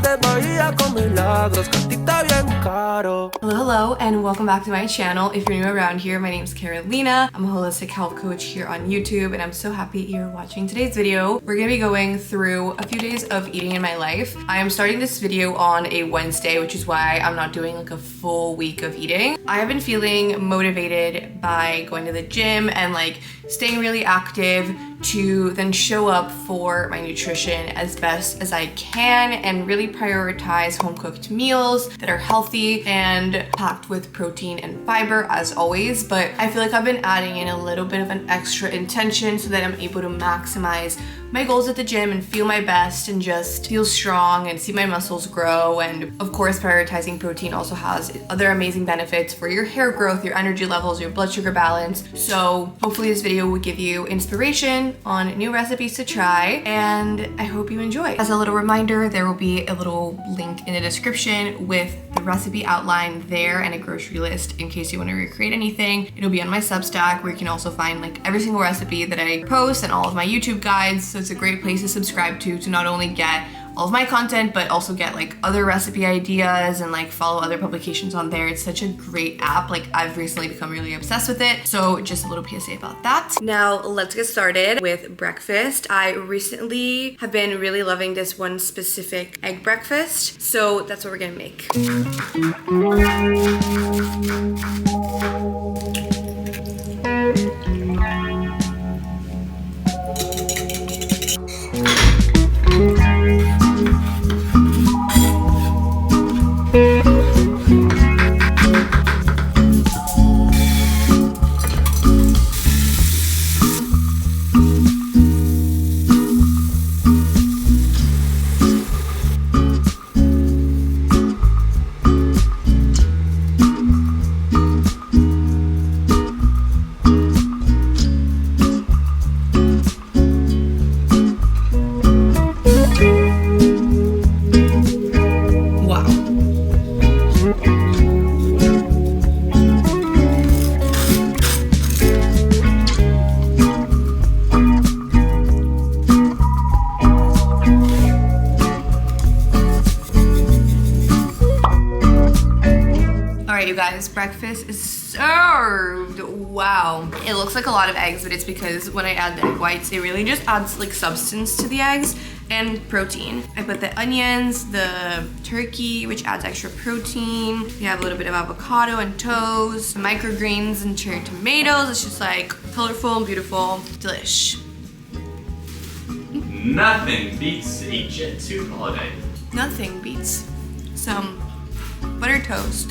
de Bahía con milagros, que a ti está bien caro. Hello, and welcome back to my channel. If you're new around here, my name is Carolina. I'm a holistic health coach here on YouTube, and I'm so happy you're watching today's video. We're gonna be going through a few days of eating in my life. I am starting this video on a Wednesday, which is why I'm not doing like a full week of eating. I have been feeling motivated by going to the gym and like staying really active to then show up for my nutrition as best as I can and really prioritize home cooked meals that are healthy and packed with protein and fiber as always. But I feel like I've been adding in a little bit of an extra intention so that I'm able to maximize my goals at the gym and feel my best and just feel strong and see my muscles grow. And of course, prioritizing protein also has other amazing benefits for your hair growth, your energy levels, your blood sugar balance. So hopefully this video will give you inspiration on new recipes to try, and I hope you enjoy. As a little reminder, there will be a little link in the description with the recipe outline there and a grocery list in case you want to recreate anything. It'll be on my Substack where you can also find like every single recipe that I post and all of my YouTube guides. So it's a great place to subscribe to not only get all of my content, but also get like other recipe ideas and like follow other publications on there. It's such a great app. Like I've recently become really obsessed with it. So just a little PSA about that. Now let's get started with breakfast. I recently have been really loving this one specific egg breakfast. So that's what we're gonna make. You guys, breakfast is served. Wow. It looks like a lot of eggs, but it's because when I add the egg whites, it really just adds like substance to the eggs and protein. I put the onions, the turkey, which adds extra protein. We have a little bit of avocado and toast, microgreens and cherry tomatoes. It's just like colorful and beautiful. Delish. Nothing beats a Jet 2 holiday. Nothing beats some buttered toast.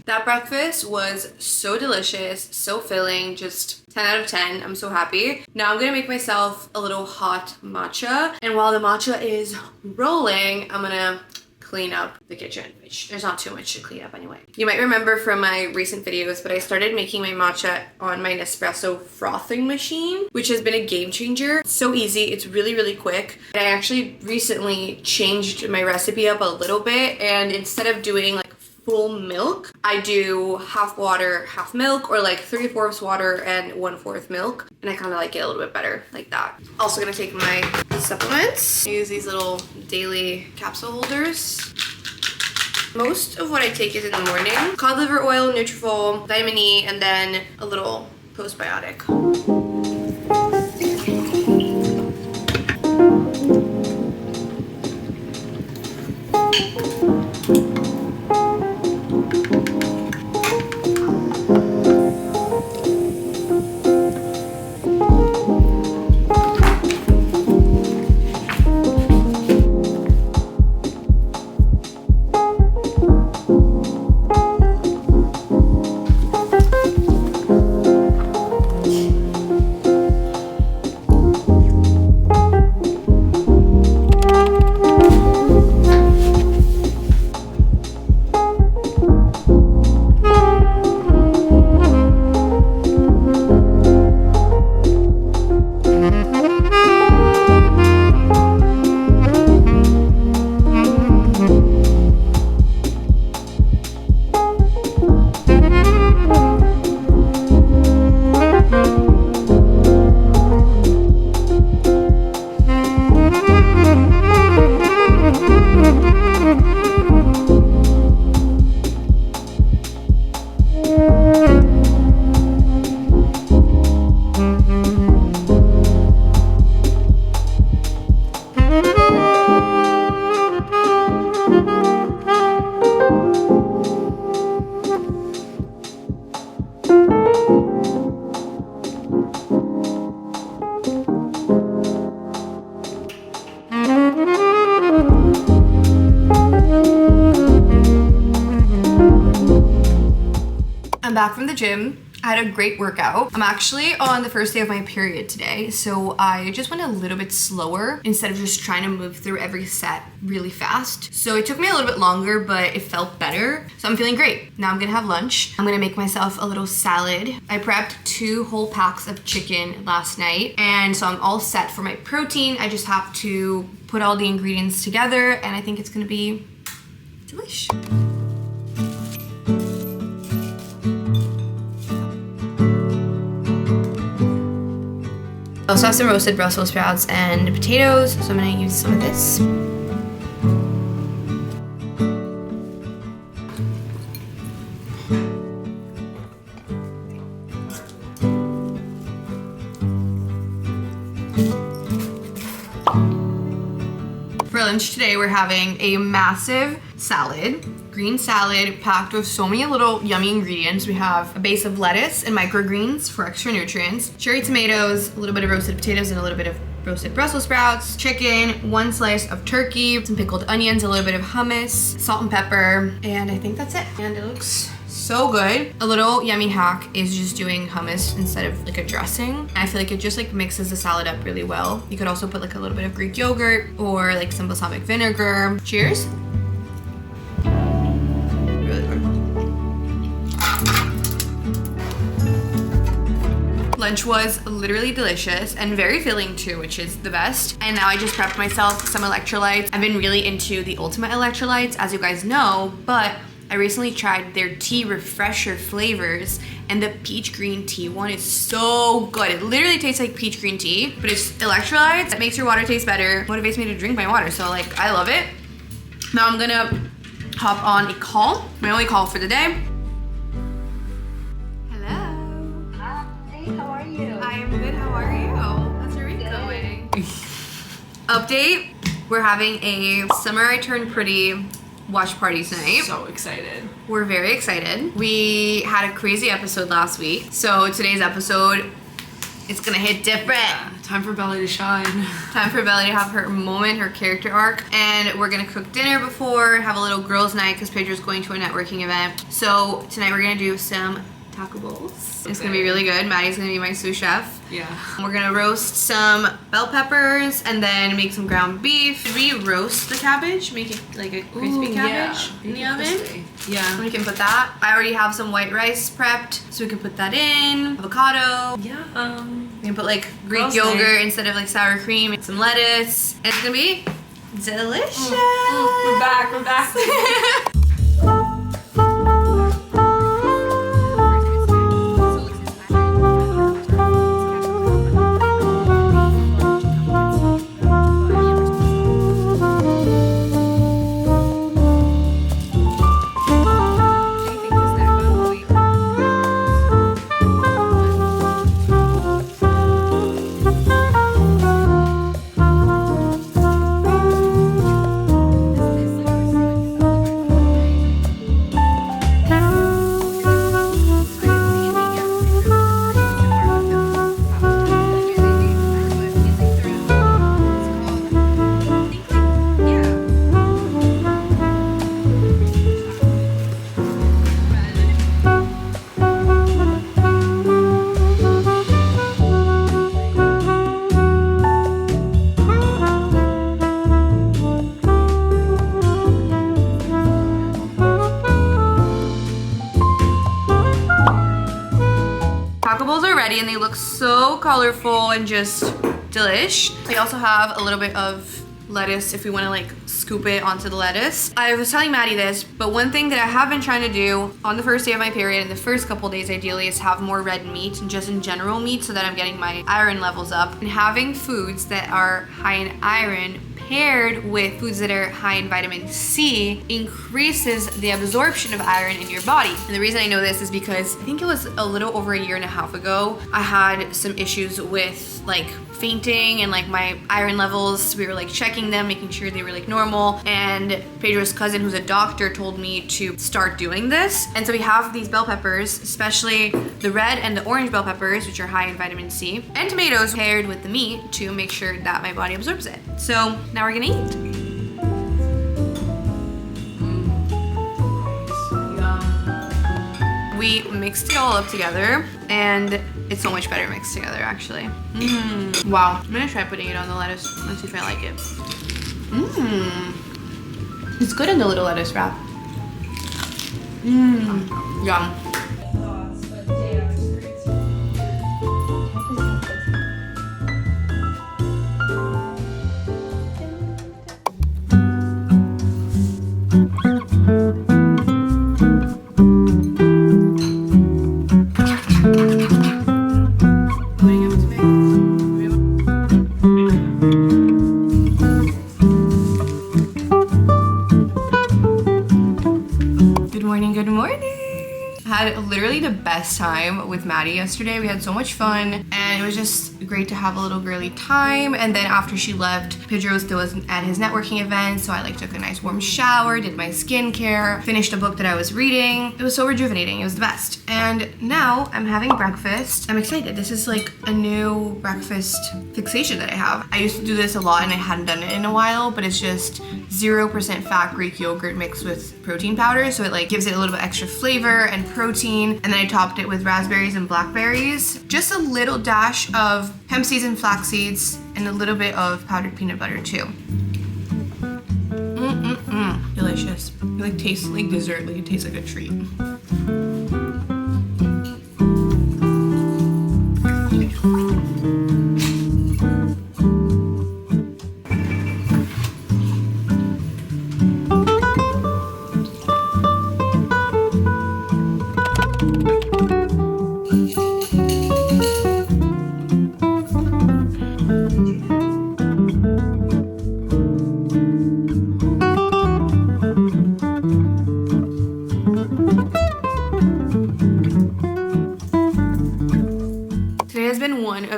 That breakfast was so delicious, so filling, just 10 out of 10. I'm so happy. Now I'm gonna make myself a little hot matcha. And while the matcha is rolling, I'm gonna clean up the kitchen, which there's not too much to clean up anyway. You might remember from my recent videos, but I started making my matcha on my Nespresso frothing machine, which has been a game changer. It's so easy, it's really, really quick. And I actually recently changed my recipe up a little bit, and instead of doing like full milk, I do half water, half milk, or like 3/4 water and 1/4 milk. And I kind of like it a little bit better like that. Also gonna take my supplements. I use these little daily capsule holders. Most of what I take is in the morning. Cod liver oil, Nutrafol, vitamin E, and then a little postbiotic. back from the gym. I had a great workout. I'm actually on the first day of my period today, so I just went a little bit slower instead of just trying to move through every set really fast. So it took me a little bit longer, but it felt better. So I'm feeling great. Now I'm gonna have lunch. I'm gonna make myself a little salad. I prepped 2 whole packs of chicken last night, and so I'm all set for my protein. I just have to put all the ingredients together, and I think it's gonna be delish. I also have some roasted Brussels sprouts and potatoes, so I'm gonna use some of this. For lunch today, we're having a massive salad. Green salad packed with so many little yummy ingredients. We have a base of lettuce and microgreens for extra nutrients, cherry tomatoes, a little bit of roasted potatoes, and a little bit of roasted Brussels sprouts, chicken, 1 slice of turkey, some pickled onions, a little bit of hummus, salt and pepper, and I think that's it. And it looks so good. A little yummy hack is just doing hummus instead of like a dressing. I feel like it just like mixes the salad up really well. You could also put like a little bit of Greek yogurt or like some balsamic vinegar. Cheers. Lunch was literally delicious and very filling too, which is the best. And now I just prepped myself some electrolytes. I've been really into the ULTIMA electrolytes, as you guys know, but I recently tried their tea refresher flavors, and the peach green tea one is so good. It literally tastes like peach green tea, but it's electrolytes. It makes your water taste better, motivates me to drink my water, so like I love it. Now I'm gonna hop on a call, my only call for the day. Update, we're having a Summer I Turned Pretty watch party tonight. So excited. We're very excited. We had a crazy episode last week, so today's episode, it's gonna hit different. Yeah, time for Belly to shine. Time for Belly to have her moment, her character arc, and we're gonna cook dinner before, have a little girls' night because Pedro's going to a networking event. So tonight we're gonna do some taco bowls. It's gonna be really good. Maddie's gonna be my sous chef. Yeah. We're gonna roast some bell peppers and then make some ground beef. Should we roast the cabbage? Make it like a crispy cabbage in the oven? Yeah. We can put that. I already have some white rice prepped, so we can put that in. Avocado. Yeah. We can put like Greek Girls' yogurt night. instead of like sour cream and some lettuce. And it's gonna be delicious. We're back. We're back. And they look so colorful and just delish. We also have a little bit of lettuce if we want to like scoop it onto the lettuce. I was telling Maddie this, but one thing that I have been trying to do on the first day of my period and the first couple days ideally is have more red meat and just in general meat so that I'm getting my iron levels up. And having foods that are high in iron paired with foods that are high in vitamin C increases the absorption of iron in your body. And the reason I know this is because I think it was a little over a year and a half ago, I had some issues with like fainting and like my iron levels. We were like checking them, making sure they were like normal. And Pedro's cousin, who's a doctor, told me to start doing this. And so we have these bell peppers, especially the red and the orange bell peppers, which are high in vitamin C, and tomatoes paired with the meat to make sure that my body absorbs it. So now we're gonna eat. We mixed it all up together, and it's so much better mixed together, actually. Wow. I'm gonna try putting it on the lettuce. Let's see if I like it. It's good in the little lettuce wrap. Yum. Good morning. Had literally the best time with Maddie yesterday. We had so much fun, and it was just great to have a little girly time. And then after she left, Pedro still was at his networking event, so I like took a nice warm shower, did my skincare, finished a book that I was reading. It was so rejuvenating. It was the best. And now I'm having breakfast. I'm excited. This is like a new breakfast fixation that I have. I used to do this a lot and I hadn't done it in a while, but it's just 0% fat Greek yogurt mixed with protein powder, so it like gives it a little bit extra flavor and protein. And then I topped it with raspberries and blackberries. Just a little dash of hemp seeds and flax seeds, and a little bit of powdered peanut butter too. Delicious. It like tastes like dessert, like it tastes like a treat.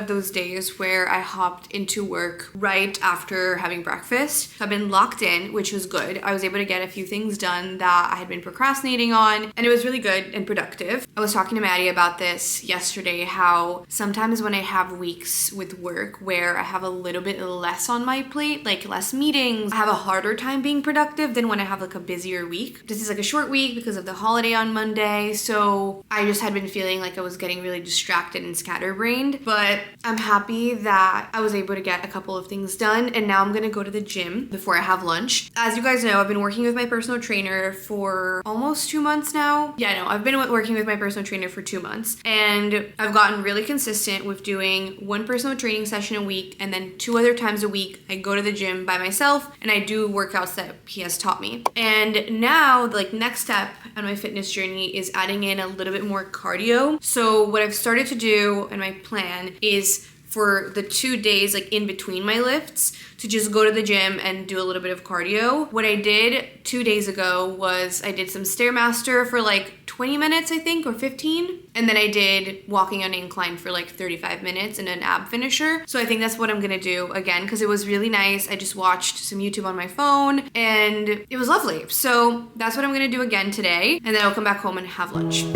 Those days where I hopped into work right after having breakfast. So I've been locked in, which was good. I was able to get a few things done that I had been procrastinating on, and it was really good and productive. I was talking to Maddie about this yesterday, how sometimes when I have weeks with work where I have a little bit less on my plate, like less meetings, I have a harder time being productive than when I have like a busier week. This is like a short week because of the holiday on Monday, so I just had been feeling like I was getting really distracted and scatterbrained, but I'm happy that I was able to get a couple of things done, and now I'm gonna go to the gym before I have lunch. As you guys know, I've been working with my personal trainer for almost 2 months now. Yeah, no, I've been working with my personal trainer for 2 months, and I've gotten really consistent with doing one personal training session a week, and then 2 other times a week I go to the gym by myself and I do workouts that he has taught me. And now, like, next step on my fitness journey is adding in a little bit more cardio. So what I've started to do, and my plan is for the 2 days like in between my lifts to just go to the gym and do a little bit of cardio. What I did 2 days ago was I did some Stairmaster for like 20 minutes, I think, or 15. And then I did walking on incline for like 35 minutes and an ab finisher. So I think that's what I'm gonna do again, because it was really nice. I just watched some YouTube on my phone and it was lovely. So that's what I'm gonna do again today. And then I'll come back home and have lunch.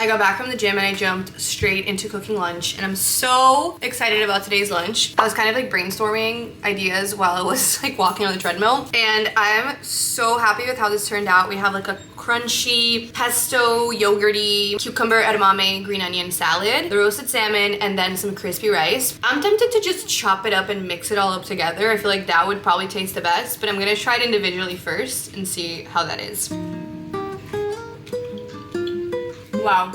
I got back from the gym and I jumped straight into cooking lunch, and I'm so excited about today's lunch. I was kind of like brainstorming ideas while I was like walking on the treadmill, and I'm so happy with how this turned out. We have like a crunchy pesto yogurty cucumber edamame green onion salad, the roasted salmon, and then some crispy rice. I'm tempted to just chop it up and mix it all up together. I feel like that would probably taste the best, but I'm gonna try it individually first and see how that is. Wow.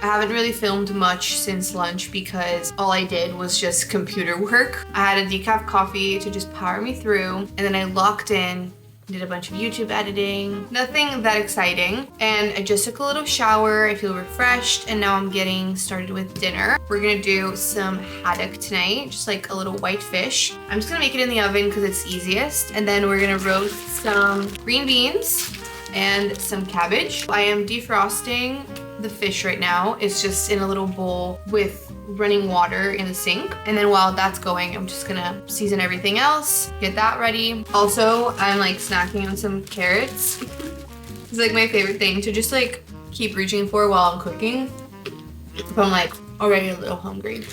I haven't really filmed much since lunch because all I did was just computer work. I had a decaf coffee to just power me through, and then I locked in, did a bunch of YouTube editing, nothing that exciting, and I just took a little shower. I feel refreshed, and now I'm getting started with dinner. We're gonna do some haddock tonight, just like a little white fish. I'm just gonna make it in the oven because it's easiest, and then we're gonna roast some green beans and some cabbage. I am defrosting the fish right now. It's just in a little bowl with running water in the sink, and then while that's going, I'm just gonna season everything else, get that ready. Also, I'm like snacking on some carrots. It's like my favorite thing to just like keep reaching for while I'm cooking if I'm like already a little hungry.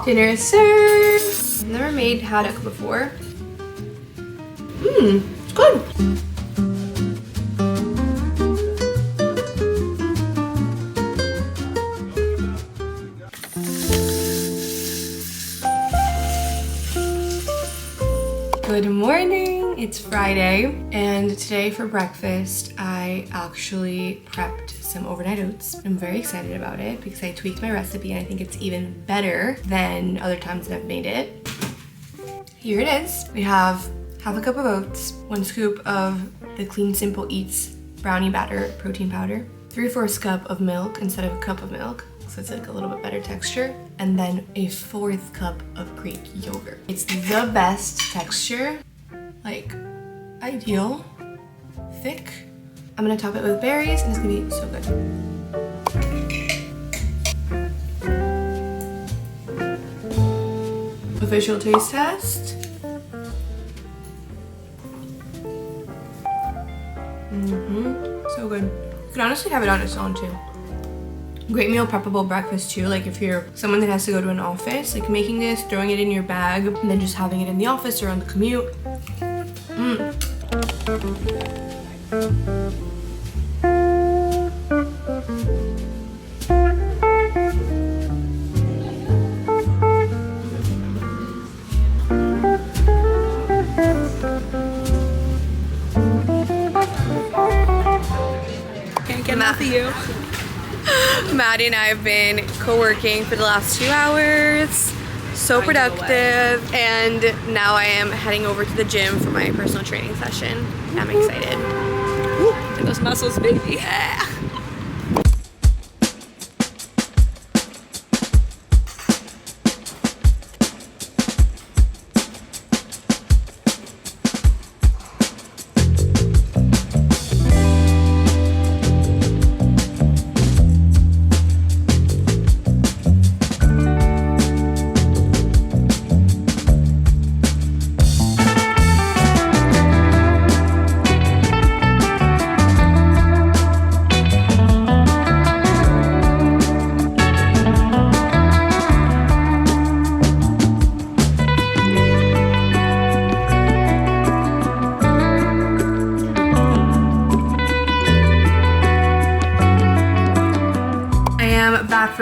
Dinner is served. I've never made haddock before. It's good. Good morning, it's Friday, and today for breakfast I actually prepped some overnight oats. I'm very excited about it because I tweaked my recipe and I think it's even better than other times that I've made it. Here it is. We have half a cup of oats, 1 scoop of the Clean Simple Eats brownie batter protein powder, 3/4 cup of milk instead of a cup of milk, so it's like a little bit better texture, and then a 1/4 cup of Greek yogurt. It's the best texture, like ideal, thick. I'm gonna top it with berries and it's gonna be so good. Official taste test. So good. You could honestly have it on its own too. Great meal preppable breakfast too, like if you're someone that has to go to an office, like making this, throwing it in your bag, and then just having it in the office or on the commute. Can't get enough of you. Maddie and I have been co-working for the last 2 hours. So productive, and now I am heading over to the gym for my personal training session. I'm excited. Get those muscles, baby. Yeah.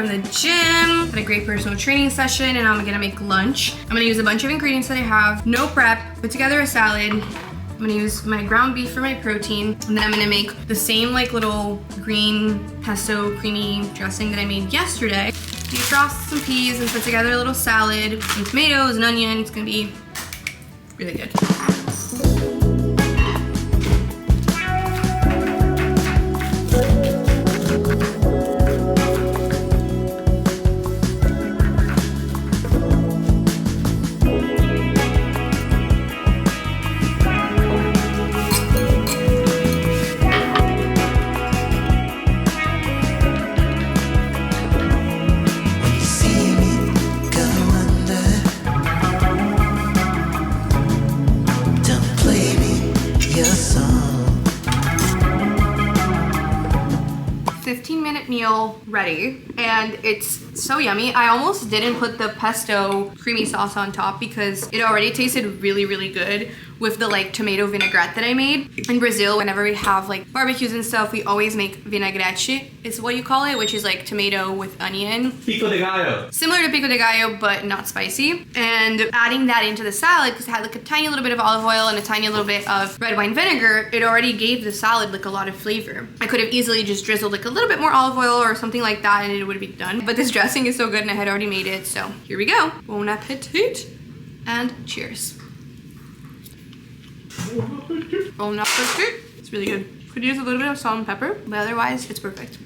from the gym, had a great personal training session, and I'm gonna make lunch. I'm gonna use a bunch of ingredients that I have, no prep, put together a salad. I'm gonna use my ground beef for my protein, and then I'm gonna make the same like little green pesto creamy dressing that I made yesterday. Defrost some peas and put together a little salad with some tomatoes and onion. It's gonna be really good. 15-minute meal ready, and it's so yummy. I almost didn't put the pesto creamy sauce on top because it already tasted really, really good with the like tomato vinaigrette that I made. In Brazil, whenever we have like barbecues and stuff, we always make vinagrete, is what you call it, which is like tomato with onion. Pico de gallo. Similar to pico de gallo, but not spicy. And adding that into the salad, because it had like a tiny little bit of olive oil and a tiny little bit of red wine vinegar, it already gave the salad like a lot of flavor. I could have easily just drizzled like a little bit more olive oil or something like that and it would be done. But this dressing is so good and I had already made it, so here we go. Bon appetit and cheers. Bon appetit. It's really good. Could use a little bit of salt and pepper, but otherwise it's perfect.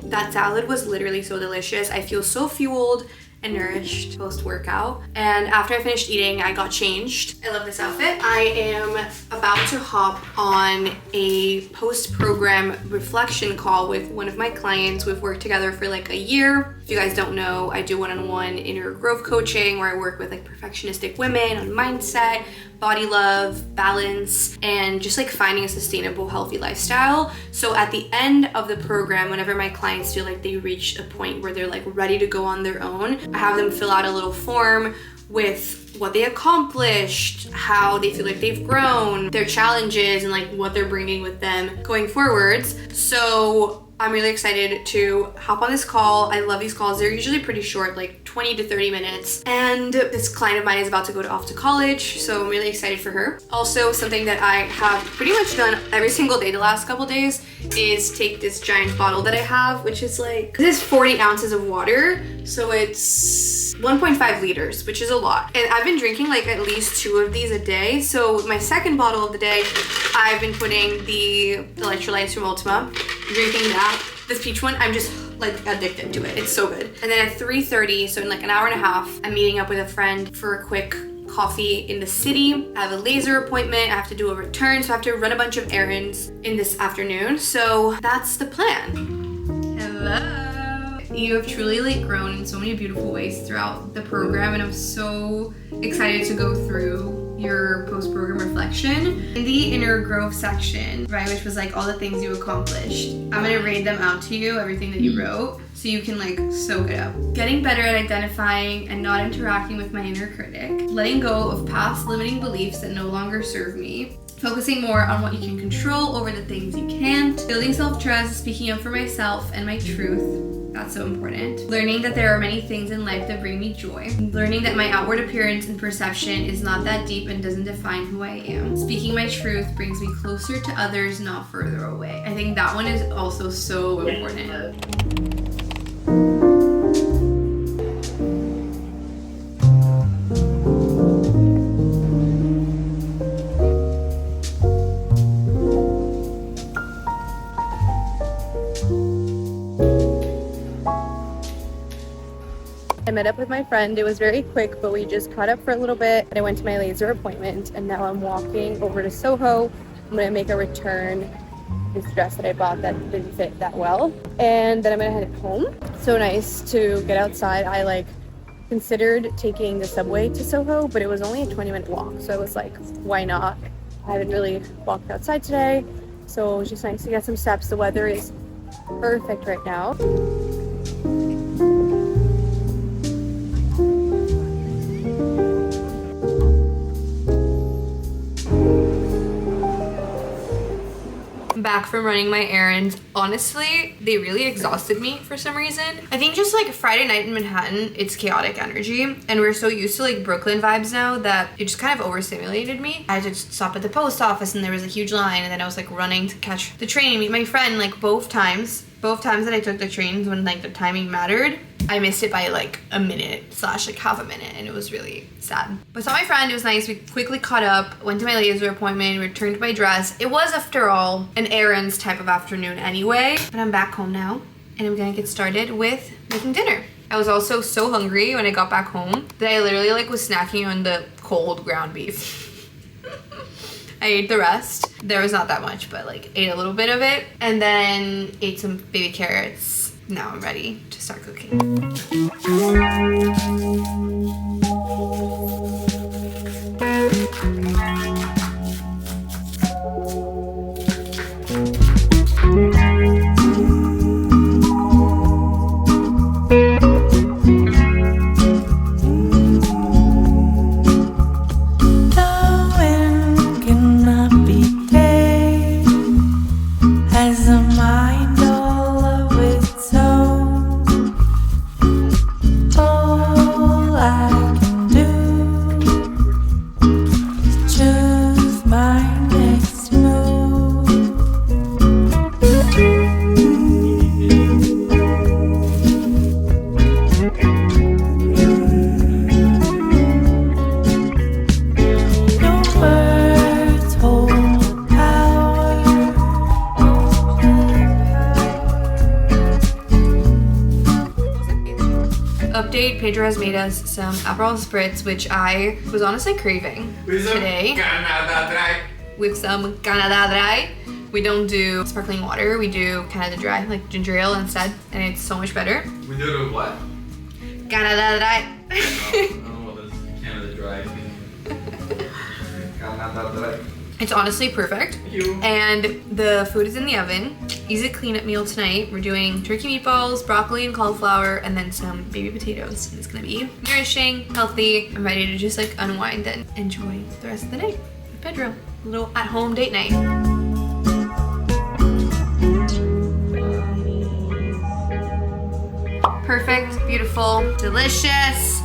That salad was literally so delicious. I feel so fueled and nourished post-workout. And after I finished eating, I got changed. I love this outfit. I am about to hop on a post-program reflection call with one of my clients. We've worked together for like a year. If you guys don't know, I do one-on-one inner growth coaching where I work with like perfectionistic women on mindset, body love, balance, and just like finding a sustainable, healthy lifestyle. So at the end of the program, whenever my clients feel like they reached a point where they're like ready to go on their own, I have them fill out a little form with what they accomplished, how they feel like they've grown, their challenges, and like what they're bringing with them going forwards. So I'm really excited to hop on this call. I love these calls. They're usually pretty short, like 20 to 30 minutes. And this client of mine is about to go off to college, so I'm really excited for her. Also, something that I have pretty much done every single day the last couple days is take this giant bottle that I have, which is like, this is 40 ounces of water. So it's 1.5 liters, which is a lot. And I've been drinking like at least 2 of these a day. So my second bottle of the day, I've been putting the electrolytes from ULTIMA, drinking that. This peach one, I'm just like addicted to it. It's so good. And then at 3:30, so in like an hour and a half, I'm meeting up with a friend for a quick coffee in the city. I have a laser appointment. I have to do a return, so I have to run a bunch of errands in this afternoon. So that's the plan. Hello. You have truly like grown in so many beautiful ways throughout the program, and I'm so excited to go through your post-program reflection. In the inner growth section, right, which was like all the things you accomplished, I'm gonna read them out to you, everything that you wrote, so you can like soak it up. Getting better at identifying and not interacting with my inner critic, letting go of past limiting beliefs that no longer serve me, focusing more on what you can control over the things you can't, building self-trust, speaking up for myself and my truth. That's so important. Learning that there are many things in life that bring me joy. Learning that my outward appearance and perception is not that deep and doesn't define who I am. Speaking my truth brings me closer to others, not further away. I think that one is also so important. I met up with my friend. It was very quick, but we just caught up for a little bit. I went to my laser appointment and now I'm walking over to Soho. I'm gonna make a return this dress that I bought that didn't fit that well. And then I'm gonna head home. So nice to get outside. I like considered taking the subway to Soho, but it was only a 20-minute walk. So I was like, why not? I haven't really walked outside today. So it was just nice to get some steps. The weather is perfect right now. back from running my errands. Honestly, they really exhausted me for some reason. I think just like Friday night in Manhattan, it's chaotic energy, and we're so used to like Brooklyn vibes now that it just kind of overstimulated me. I had to stop at the post office and there was a huge line, and then I was like running to catch the train and meet my friend. Like both times that I took the trains when like the timing mattered, I missed it by like a minute / like half a minute, and it was really sad. But saw my friend, it was nice. We quickly caught up, went to my laser appointment, returned my dress. It was, after all, an errands type of afternoon anyway. But I'm back home now, and I'm gonna get started with making dinner. I was also so hungry when I got back home that I literally like was snacking on the cold ground beef. I ate the rest. There was not that much, but like ate a little bit of it, and then ate some baby carrots. Now I'm ready to start cooking. Update, Pedro has made us some Aperol Spritz, which I was honestly craving today. With some Canada Dry. We don't do sparkling water, we do Canada Dry, like ginger ale instead, and it's so much better. We do it with what? Canada Dry. I don't know what this Canada Dry thing. Canada Dry. It's honestly perfect. Thank you. And the food is in the oven. Easy cleanup meal tonight. We're doing turkey meatballs, broccoli and cauliflower, and then some baby potatoes. It's gonna be nourishing, healthy. I'm ready to just like unwind and enjoy the rest of the night with Pedro. A little at-home date night. Perfect, beautiful, delicious.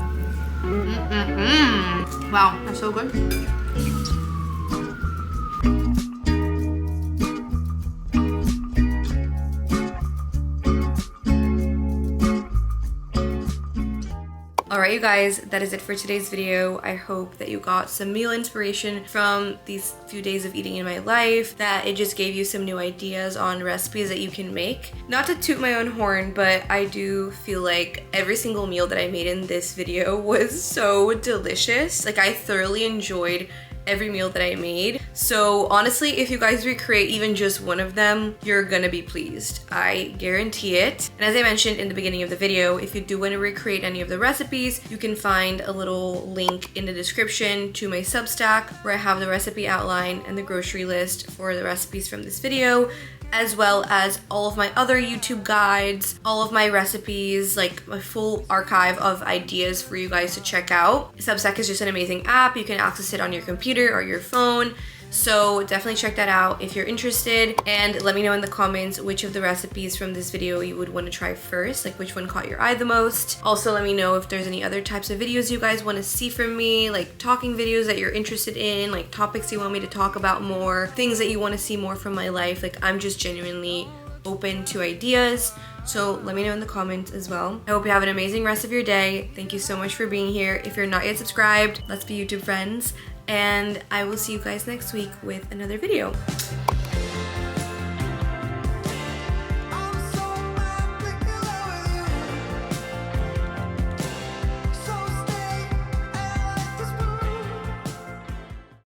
Wow, that's so good. Alright you guys, that is it for today's video. I hope that you got some meal inspiration from these few days of eating in my life, that it just gave you some new ideas on recipes that you can make. Not to toot my own horn, but I do feel like every single meal that I made in this video was so delicious. Like I thoroughly enjoyed every meal that I made. So honestly, if you guys recreate even just one of them, you're gonna be pleased. I guarantee it. And as I mentioned in the beginning of the video, if you do want to recreate any of the recipes, you can find a little link in the description to my Substack where I have the recipe outline and the grocery list for the recipes from this video, as well as all of my other YouTube guides, all of my recipes, like my full archive of ideas for you guys to check out. Substack is just an amazing app. You can access it on your computer or your phone. So definitely check that out if you're interested, and let me know in the comments which of the recipes from this video you would want to try first, like which one caught your eye the most. Also let me know if there's any other types of videos you guys want to see from me, like talking videos that you're interested in, like topics you want me to talk about more, things that you want to see more from my life. Like I'm just genuinely open to ideas. So let me know in the comments as well. I hope you have an amazing rest of your day. Thank you so much for being here. If you're not yet subscribed, let's be YouTube friends. And I will see you guys next week with another video.